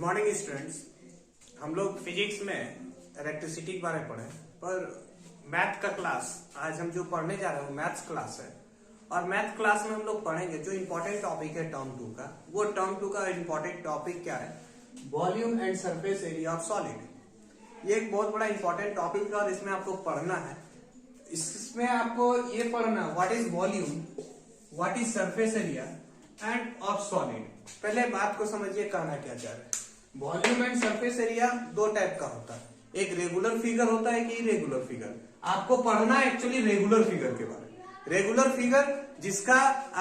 Good morning students. हम लोग physics में इलेक्ट्रिसिटी के बारे में पढ़े, पर मैथ का क्लास आज हम जो पढ़ने जा रहे हैं वो मैथ्स क्लास है। और मैथ क्लास में हम लोग पढ़ेंगे जो इम्पोर्टेंट टॉपिक है टर्म 2 का। वो टर्म 2 का इम्पोर्टेंट टॉपिक क्या है? Volume and surface area of solid. ये एक बहुत बड़ा इंपॉर्टेंट टॉपिक है और इसमें आपको पढ़ना है। इसमें आपको ये पढ़ना what is volume, what is surface area end of solid. पहले बात को समझिए, कहना क्या चाह रहे हैं। वॉल्यूम एंड सरफेस एरिया दो टाइप का होता है, एक रेगुलर फिगर होता है कि इरेगुलर फिगर। आपको पढ़ना है एक्चुअली रेगुलर फिगर के बारे में। रेगुलर फिगर जिसका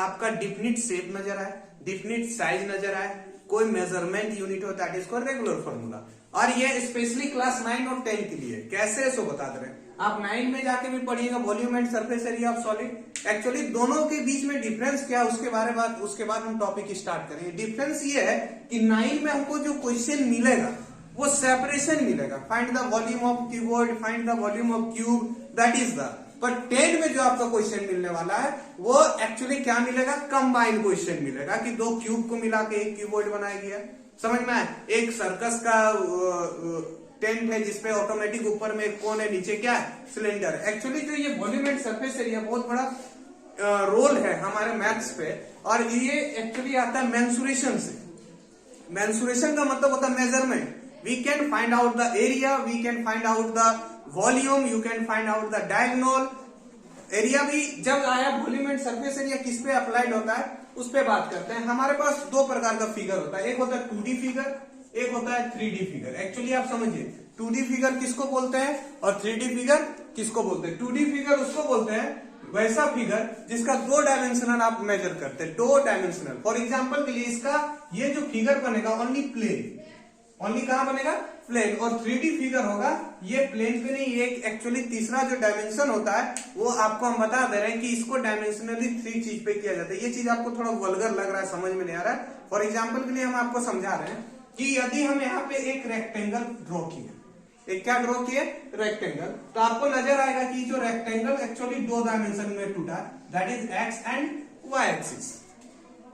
आपका डिफिनिट शेप नजर आए, डिफिनिट साइज नजर आए, कोई मेजरमेंट यूनिट हो, that is called regular formula. और ये स्पेशली क्लास 9 और 10 के लिए। कैसे इसको बता दे रहे हैं, आप 9 में जाके भी पढ़िएगा volume and surface area of solid. Actually दोनों के बीच में डिफरेंस क्या है उसके बाद हम टॉपिक स्टार्ट करेंगे। डिफरेंस ये है कि 9 में हमको जो क्वेश्चन मिलेगा वो सेपरेशन मिलेगा, find the volume of cuboid, find the volume of cube, that is the. पर 10 में जो आपका क्वेश्चन मिलने वाला है वो एक्चुअली क्या मिलेगा, कंबाइंड क्वेश्चन मिलेगा कि दो क्यूब को मिला के एक क्यूबॉइड बनाया गया। समझ में आए? एक सर्कस का टेंट है जिसपे ऑटोमेटिक ऊपर में एक कोन है, नीचे क्या है, सिलेंडर। एक्चुअली जो ये वॉल्यूम एंड सरफेस एरिया बहुत बड़ा रोल है हमारे मैथ्स पे। और ये एक्चुअली आता है मेंसुरेशन से। मेंसुरेशन का मतलब होता है measurement. We can find out the area, we can find out the volume, you can find out the diagonal area. भी जब आया वॉल्यूम एंड सरफेस एरिया किस पे अप्लाइड होता है उस पे बात करते हैं। हमारे पास दो प्रकार का फिगर होता है, एक होता है 2D फिगर, एक होता है 3D फिगर। एक्चुअली आप समझिए 2D फिगर किसको बोलते हैं और 3D फिगर किसको बोलते हैं। 2D फिगर उसको बोलते हैं वैसा फिगर जिसका 2 डायमेंशनल आप मेजर करते हैं, 2 डायमेंशनल। फॉर एग्जांपल के लिए इसका ये जो फिगर बनेगा ओनली प्लेन, ओनली कहां बनेगा, प्लेन। और 3D फिगर होगा ये प्लेन पे नहीं, ये एक्चुअली तीसरा जो डायमेंशन होता है वो आपको हम बता दे रहे हैं कि इसको डायमेंशनली 3 चीज पे किया जाता है। ये चीज आपको थोड़ा वल्गर लग रहा है, समझ में नहीं आ रहा है। फॉर एग्जाम्पल के लिए हम आपको समझा रहे हैं कि यदि हम यहाँ पे एक रेक्टेंगल ड्रॉ किए, एक क्या ड्रॉ किए, रेक्टेंगल, तो आपको नजर आएगा कि जो रेक्टेंगल एक्चुअली 2 डायमेंशन में टूटा, that is X and Y axis.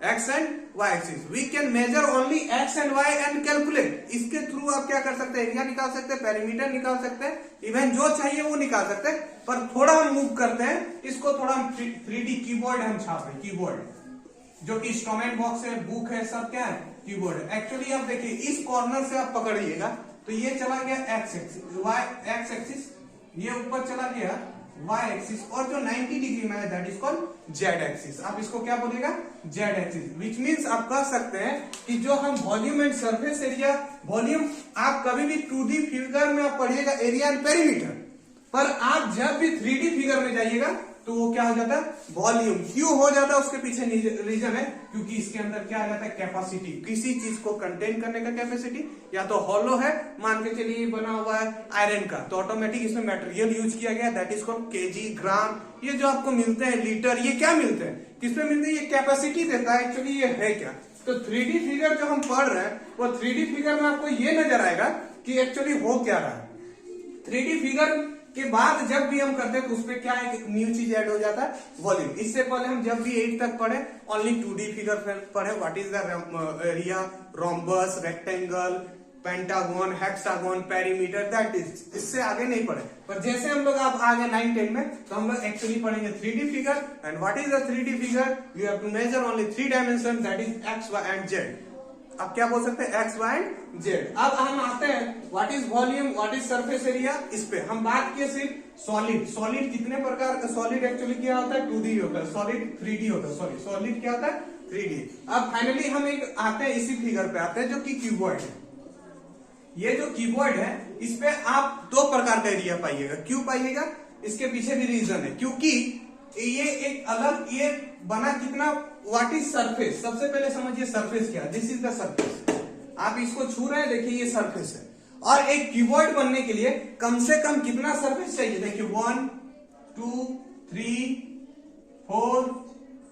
X and Y axis we can measure only X and Y and calculate. इसके थ्रू आप क्या कर सकते हैं, एरिया निकाल सकते हैं, पेरीमीटर निकाल सकते हैं, इवन जो चाहिए वो निकाल सकते हैं। पर थोड़ा हम मूव करते हैं इसको, थोड़ा हम 3D कीबोर्ड हम छाप रहे हैं, कीबोर्ड जो कि इंस्ट्रूमेंट बॉक्स है, बुक है, सब क्या है, कीबोर्ड है। एक्चुअली आप देखिए इस कॉर्नर से आप पकड़िएगा तो ये चला गया X axis, Y X axis, ये ऊपर चला गया वाई एक्सिस, और जो 90 डिग्री में है that is called Z axis. आप इसको क्या बोलेगा, जेड एक्सिस। विच मीन्स आप कह सकते हैं कि जो हम volume and surface area, volume आप कभी भी 2D फिगर में आप पढ़िएगा एरिया एंड पेरीमीटर, पर आप जब भी 3D फिगर में जाइएगा तो वो क्या हो जाता है, वॉल्यूम। क्यों हो जाता है उसके पीछे रीजन है क्योंकि इसके अंदर क्या आ जाता है, कैपेसिटी। किसी चीज को कंटेन करने का कैपेसिटी, या तो हॉलो है, मान के चलिए बना हुआ है आयरन का, तो ऑटोमेटिक इसमें मटेरियल यूज किया गया, दैट इज कॉल्ड केजी, ग्राम। ये जो आपको मिलते हैं लीटर, ये क्या मिलते हैं, किसमें मिलते हैं, ये कैपेसिटी देता है। एक्चुअली ये है क्या, तो 3D फिगर जो हम पढ़ रहे हैं वो 3D फिगर में आपको ये नजर आएगा कि एक्चुअली हो क्या रहा है। 3D फिगर के बाद जब भी हम करते हैं तो उसपे क्या है, न्यू चीज ऐड हो जाता है, वॉल्यूम। इससे पहले हम जब भी 8 तक पढ़े ओनली 2D फिगर पढ़े, what is the area, rhombus, rectangle, pentagon, hexagon, perimeter, that is. इससे आगे नहीं पढ़े। पर जैसे हम लोग आप आगे 9-10 में तो हम लोग एक्चुअली पढ़ेंगे 3D figure. And what is the 3D figure, you have to measure only 3 dimension, that is X, Y and Z. अब क्या बोल सकते हैं, एक्स, वाई एंड जेड। अब हम आते हैं what is volume, what is surface area. इस पे हम बात किए सिर्फ सॉलिड। सॉलिड कितने प्रकार का, सॉलिड एक्चुअली क्या होता है, 2D होता है, सॉलिड 3D होता है, सॉरी सॉलिड क्या होता है, 3D। अब फाइनली हम एक आते हैं इसी फिगर पे आते हैं जो कि क्यूबॉइड है। ये जो कीबोर्ड है इस पे आप 2 प्रकार का एरिया पाइएगा। क्यों पाइएगा, इसके पीछे भी रीजन है, क्योंकि ये एक अलग ये बना कितना, व्हाट इज सरफेस। सबसे पहले समझिए सरफेस क्या है, दिस इज द सरफेस। आप इसको छू रहे हैं, देखिए ये सरफेस है। और एक कीबोर्ड बनने के लिए कम से कम कितना सरफेस चाहिए, देखिए 1 2 3 4,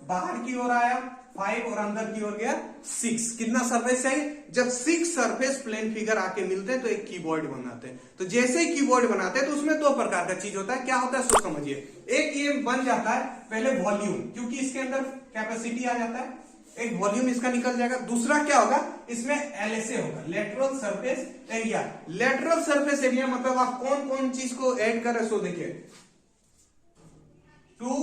बाहर की ओर आया 5 और अंदर की ओर गया 6। कितना सरफेस चाहिए, जब 6 सरफेस प्लेन फिगर आके मिलते हैं तो एक कीबोर्ड बनाते हैं। तो जैसे ही कीबोर्ड बनाते हैं तो उसमें 2 प्रकार का चीज होता है। क्या होता है सो समझिए, एक ये बन जाता है पहले वॉल्यूम, क्योंकि इसके अंदर कैपेसिटी आ जाता है, एक वॉल्यूम इसका निकल जाएगा। दूसरा क्या होगा, इसमें LSA होगा, lateral surface area. Lateral surface area मतलब आप कौन कौन चीज को ऐड कर रहे, सो देखिए 2,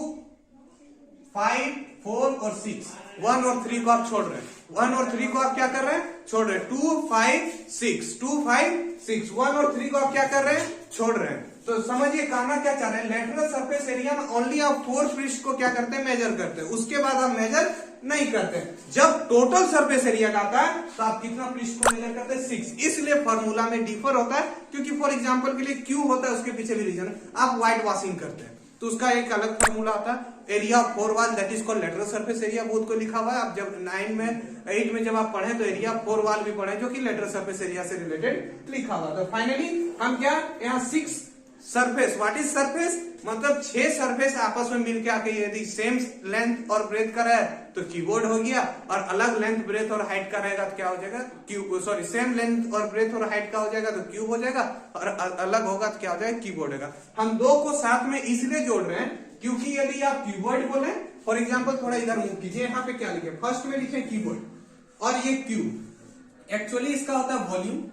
5, 4 और 6, 1 और 3 को आप छोड़ रहे हैं। 1 और 3 को आप क्या कर रहे हैं, छोड़ रहे हैं। 2, 5, 6, 2, 5, 6, 1 और 3 को आप क्या कर रहे हैं, छोड़ रहे हैं। तो समझिए कहना क्या चाह रहे हैं, लेटरल सरफेस एरिया में ओनली आप 4 पृष्ठ को क्या करते हैं, मेजर करते हैं, उसके बाद आप मेजर नहीं करते। जब टोटल सरफेस एरिया का आता है तो आप कितना पृष्ठ को मेजर करते हैं, 6। इसलिए फॉर्मूला में डिफर होता है, क्योंकि फॉर एग्जांपल के लिए क्यू होता है, उसके पीछे भी रीजन है। आप व्हाइट वॉशिंग करते हैं तो उसका एक अलग फॉर्मूला आता है, area of 4 wall that is called lateral surface area. बहुत को लिखा हुआ है, आप जब 9 में 8 में जब आप पढ़े तो एरिया ऑफ 4 वॉल भी पढ़े, जो कि लेटरल सरफेस एरिया से रिलेटेड लिखा हुआ। तो फाइनली हम क्या, यहाँ 6 सरफेस, व्हाट इज सरफेस मतलब 6 सरफेस आपस में मिलकर आके यदि सेम लेंथ और ब्रेथ का है तो कीबोर्ड हो गया, और अलग लेंथ ब्रेथ और हाइट का रहेगा तो क्या हो जाएगा, क्यूब। सॉरी, सेम लेंथ और ब्रेथ और हाइट का हो जाएगा तो क्यूब हो जाएगा, और अलग होगा तो क्या हो जाएगा, कीबोर्ड होगा। हम दो को साथ में इसलिए जोड़ रहे हैं क्योंकि यदि आप कीबोर्ड बोले, फॉर एग्जाम्पल थोड़ा इधर मूव कीजिए, यहाँ पे क्या लिखे, फर्स्ट में लिखे कीबोर्ड और ये क्यूब। एक्चुअली इसका होता है वॉल्यूम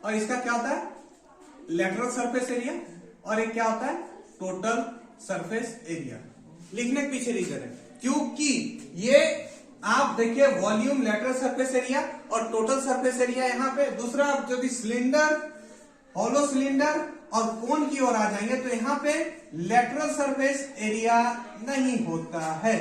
और इसका क्या होता है, लेटरल सरफेस एरिया, और एक क्या होता है, टोटल सरफेस एरिया। लिखने के पीछे रीजन है क्योंकि ये आप देखिए वॉल्यूम, लेटरल सरफेस एरिया और टोटल सरफेस एरिया यहाँ पे। दूसरा, आप यदि सिलेंडर, हॉलो सिलेंडर और कोन की ओर आ जाएंगे तो यहाँ पे लेटरल सरफेस एरिया नहीं होता है,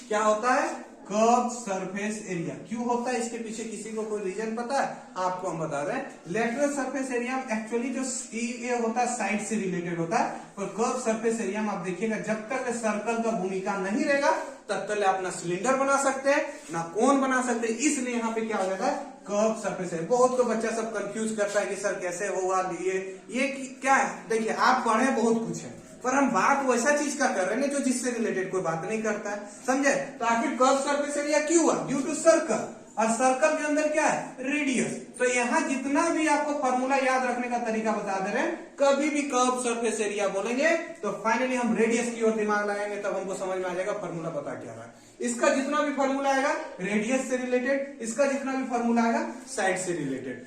क्या होता है, कर्व सरफेस एरिया। क्यों होता है, इसके पीछे किसी को कोई रीजन पता है, आपको हम बता रहे हैं। लेटरल सरफेस एरिया एक्चुअली जो ये होता है साइड से रिलेटेड होता है, और कर्व सरफेस एरिया में आप देखिएगा जब तक सर्कल का भूमिका नहीं रहेगा तब तक आप ना सिलेंडर बना सकते हैं ना कोन बना सकते हैं। इसलिए यहाँ पे क्या हो जाता है, कर्व सरफेस एरिया। बहुत को बच्चा सब कंफ्यूज करता है कि सर कैसे होगा ये क्या है। देखिए आप पढ़े बहुत कुछ है, पर हम बात वैसा चीज का कर रहे हैं जो जिससे रिलेटेड कोई बात नहीं करता है, समझे। तो आखिर कर्व सरफेस एरिया क्यों हुआ, ड्यू टू सर्कल, और सर्कल के अंदर क्या है, रेडियस। तो यहाँ जितना भी आपको फॉर्मूला याद रखने का तरीका बता दे रहे हैं, कभी भी कर्व सरफेस एरिया बोलेंगे तो फाइनली हम रेडियस की ओर दिमाग लगाएंगे, तब हमको समझ में आ जाएगा फॉर्मूला बता क्या रहा है। इसका जितना भी फॉर्मूला आएगा रेडियस से रिलेटेड, इसका जितना भी फॉर्मूला आएगा साइड से रिलेटेड।